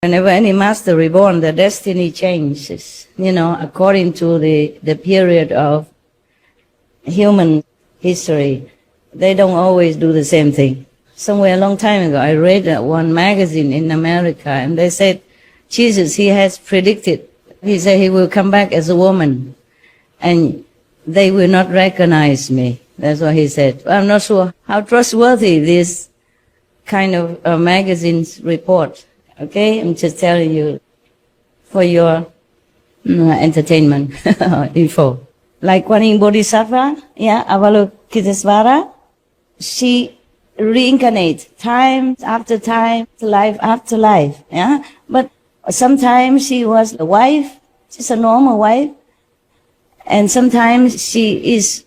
Whenever any master reborn, the destiny changes, according to the period of human history. They don't always do the same thing. Somewhere a long time ago, I read one magazine in America, and they said, Jesus, he has predicted. He said he will come back as a woman, and they will not recognize me. That's what he said. I'm not sure how trustworthy this kind of magazine's report. Okay, I'm just telling you for your entertainment info. Like Kuan Bodhisattva, Avalokitesvara, she reincarnates time after time, life after life. Yeah, but sometimes she was a wife, she's a normal wife, and sometimes she is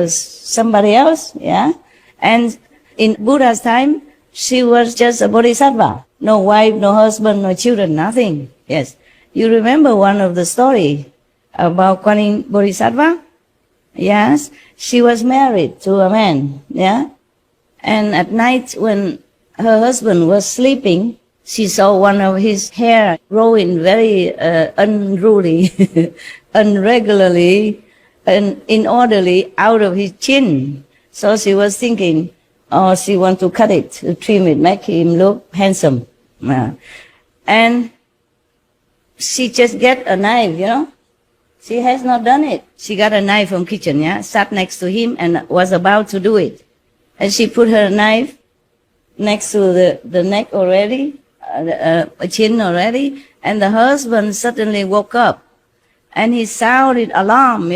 somebody else. Yeah, and in Buddha's time, she was just a bodhisattva. No wife, no husband, no children, nothing. Yes. You remember one of the story about Kuan Bodhisattva? Yes. She was married to a man. Yeah. And at night when her husband was sleeping, she saw one of his hair growing very unruly, unregularly, and inorderly out of his chin. So she was thinking, oh, she wants to cut it, to trim it, make him look handsome. And she just get a knife, She has not done it. She got a knife from kitchen, sat next to him and was about to do it. And she put her knife next to the neck already, a chin already, and the husband suddenly woke up. And he sounded alarm,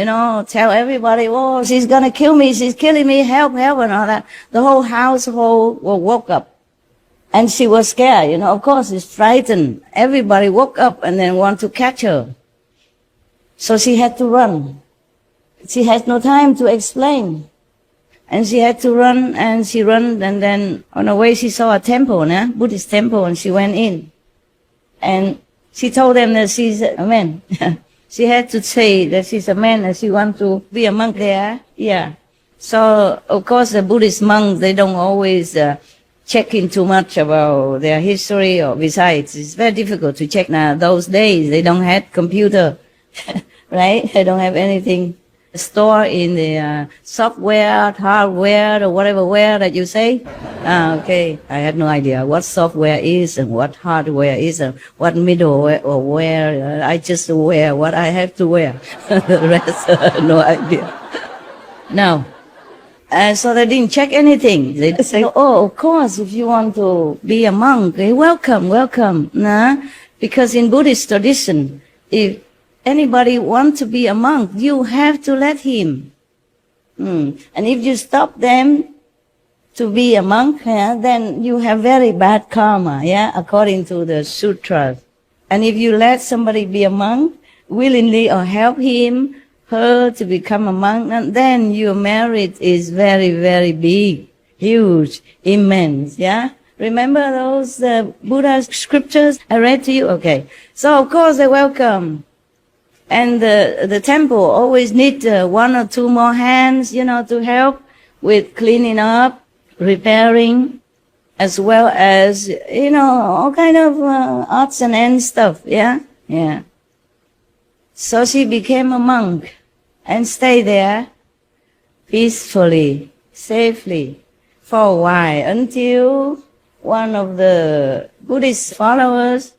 tell everybody, oh, she's going to kill me, she's killing me, help, help, and all that. The whole household woke up. And she was scared, of course, she's frightened. Everybody woke up and then want to catch her. So she had to run. She had no time to explain. And she had to run, and she ran, and then on the way she saw a temple, Buddhist temple, and she went in. And she told them that she's a man. She had to say that she's a man and she wants to be a monk there. Yeah. So, of course, the Buddhist monks, they don't always check in too much about their history, or besides, it's very difficult to check now. Those days, they don't have computer, right? They don't have anything stored in the software, hardware, or whatever ware that you say. Okay, I had no idea what software is and what hardware is and what middleware or where. I just wear what I have to wear. The rest, no idea. No. So they didn't check anything. They just say, oh, of course, if you want to be a monk, welcome, welcome. Because in Buddhist tradition, if anybody wants to be a monk, you have to let him. And if you stop them to be a monk, then you have very bad karma, according to the sutras. And if you let somebody be a monk, willingly or help him, her to become a monk, and then your merit is very, very big, huge, immense, Remember those Buddha scriptures I read to you? Okay. So, of course, they welcome. And the temple always need one or two more hands, to help with cleaning up, repairing, as well as, all kind of odds and ends stuff, yeah. So she became a monk and stayed there peacefully, safely, for a while, until one of the Buddhist followers,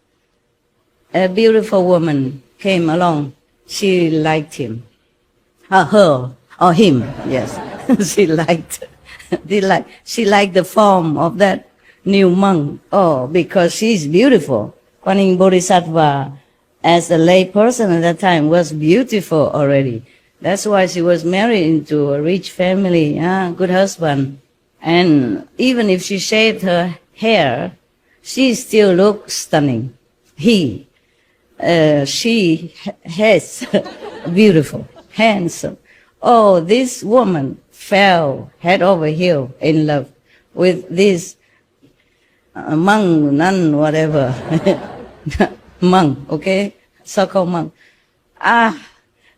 a beautiful woman, came along. She liked him. Her, or him, yes. She liked the form of that new monk. Oh, because she's beautiful. Kuan Bodhisattva, as a lay person at that time, was beautiful already. That's why she was married into a rich family, good husband. And even if she shaved her hair, she still looked stunning. She has beautiful, handsome. Oh, this woman fell head over heel in love with this monk, nun, whatever. Monk, okay? So-called monk.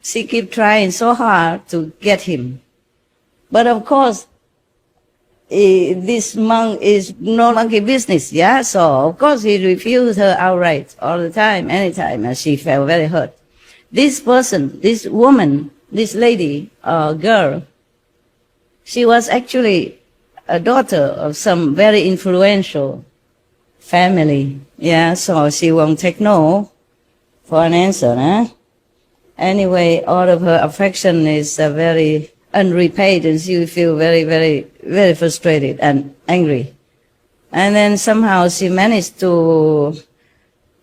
She kept trying so hard to get him. But of course, this monk is no monkey business, yeah? So, of course, he refused her outright all the time, anytime, and she felt very hurt. This person, this woman, this lady, girl, she was actually a daughter of some very influential family, yeah? So she won't take no for an answer, huh? Anyway, all of her affection is very unrepaid, and she will feel very, very, very frustrated and angry. And then somehow she managed to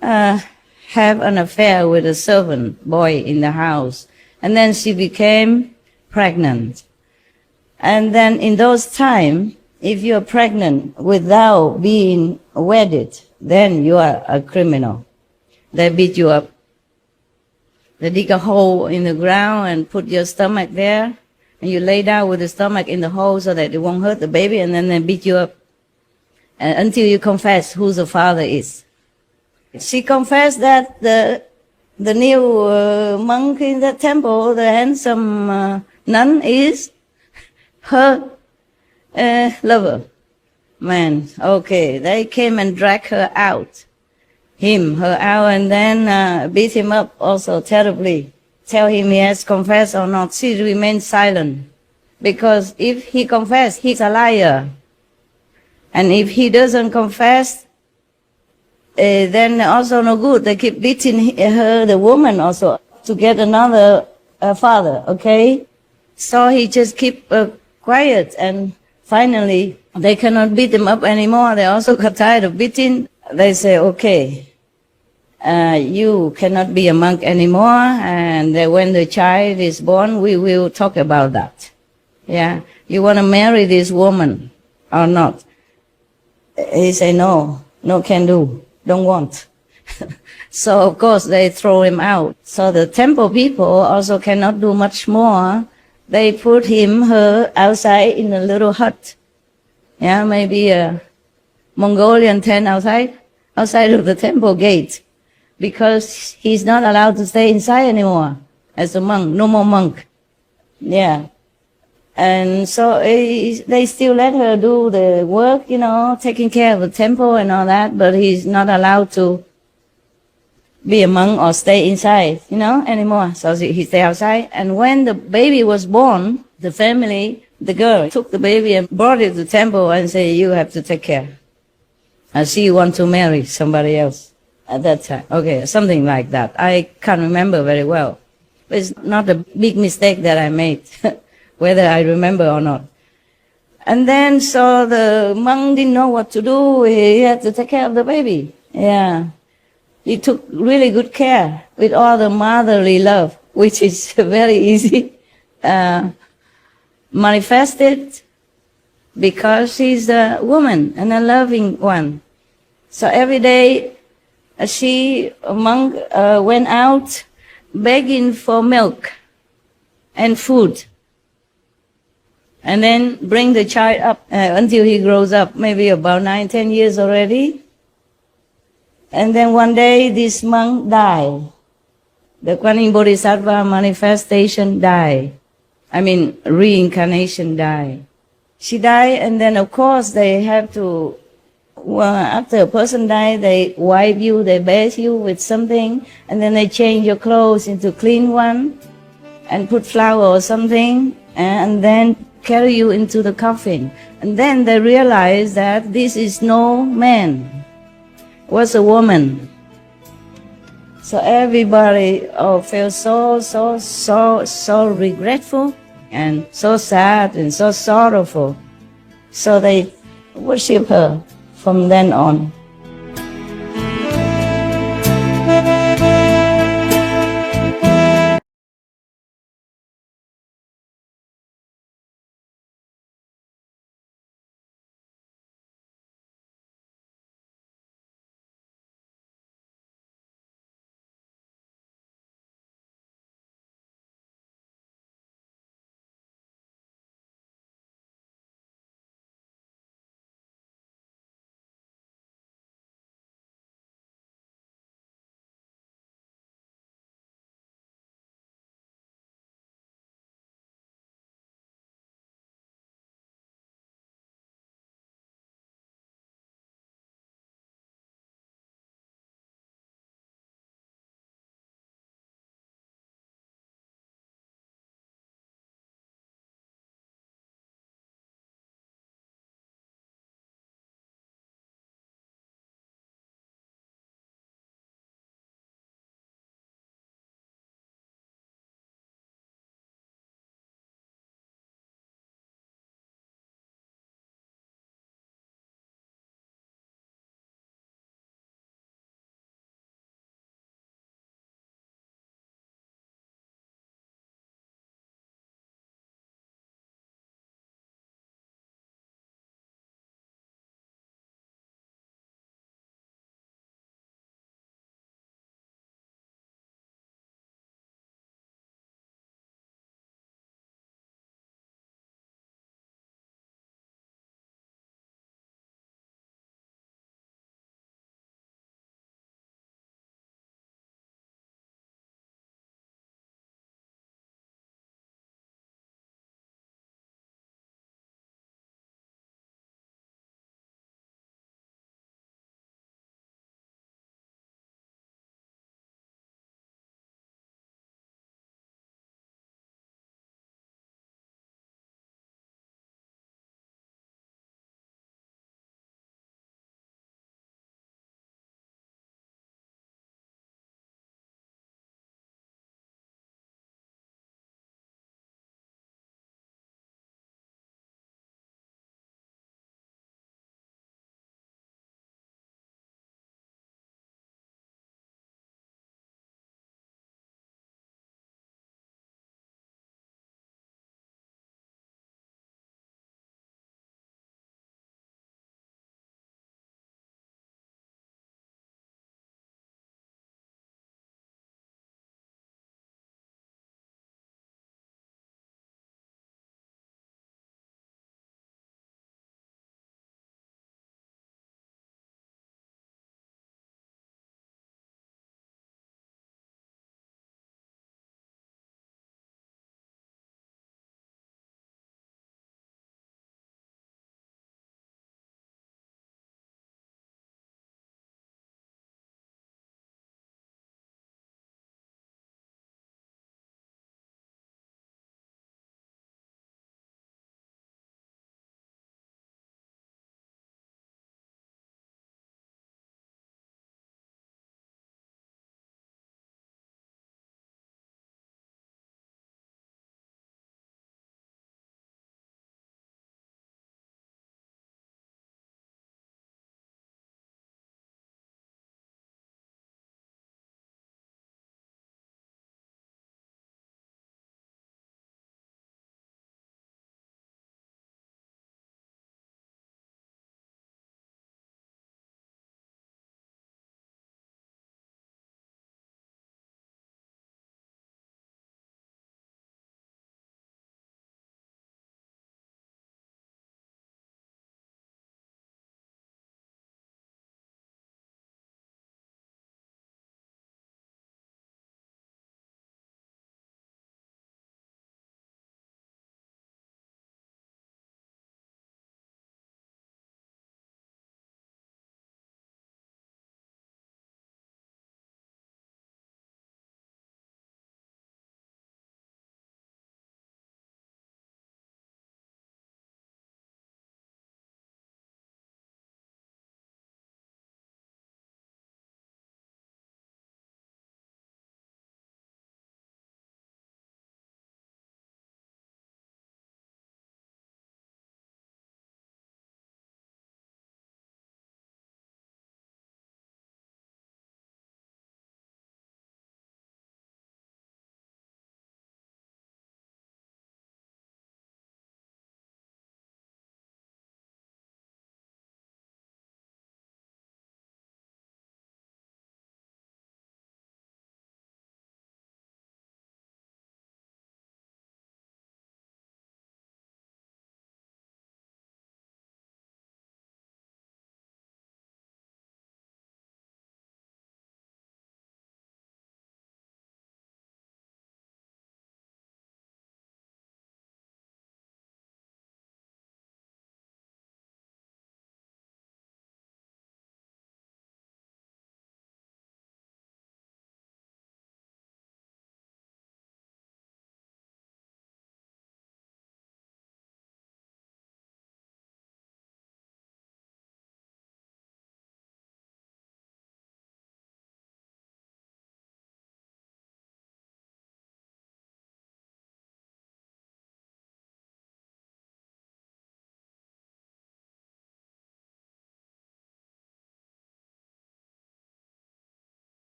have an affair with a servant boy in the house. And then she became pregnant. And then in those times, if you're pregnant without being wedded, then you are a criminal. They beat you up. They dig a hole in the ground and put your stomach there, and you lay down with the stomach in the hole so that it won't hurt the baby, and then they beat you up until you confess who the father is. She confessed that the new monk in the temple, the handsome nun, is her lover. Man, okay, they came and dragged her out. Her out, and then beat him up also terribly. Tell him he has confessed or not. She remained silent, because if he confessed, he's a liar. And if he doesn't confess, then also no good. They keep beating her, the woman also, to get another father, okay? So he just keep quiet, and finally they cannot beat him up anymore. They also got tired of beating. They say, okay, you cannot be a monk anymore, and when the child is born, we will talk about that. Yeah, you want to marry this woman or not? He say, no, can do, don't want. So of course they throw him out. So the temple people also cannot do much more. They put her outside in a little hut. Yeah, maybe a Mongolian tent outside of the temple gate, because he's not allowed to stay inside anymore as a monk, no more monk. Yeah. And so they still let her do the work, taking care of the temple and all that, but he's not allowed to be a monk or stay inside, anymore. So he stay outside. And when the baby was born, the family, the girl, took the baby and brought it to the temple and said, you have to take care. And she want to marry somebody else at that time. Okay, something like that. I can't remember very well. But it's not a big mistake that I made, whether I remember or not. And then, so the monk didn't know what to do. He had to take care of the baby. Yeah. He took really good care with all the motherly love, which is very easy manifested because she's a woman and a loving one. So every day a monk went out begging for milk and food, and then bring the child up until he grows up, maybe about 9-10 years already. And then one day this monk died. The Kuan Bodhisattva manifestation died. Reincarnation died. She died, and then of course they have to, after a person dies, they wipe you, they bathe you with something, and then they change your clothes into clean one, and put flour or something, and then carry you into the coffin. And then they realize that this is no man, it was a woman. So everybody felt so regretful and so sad and so sorrowful. So they worship her from then on.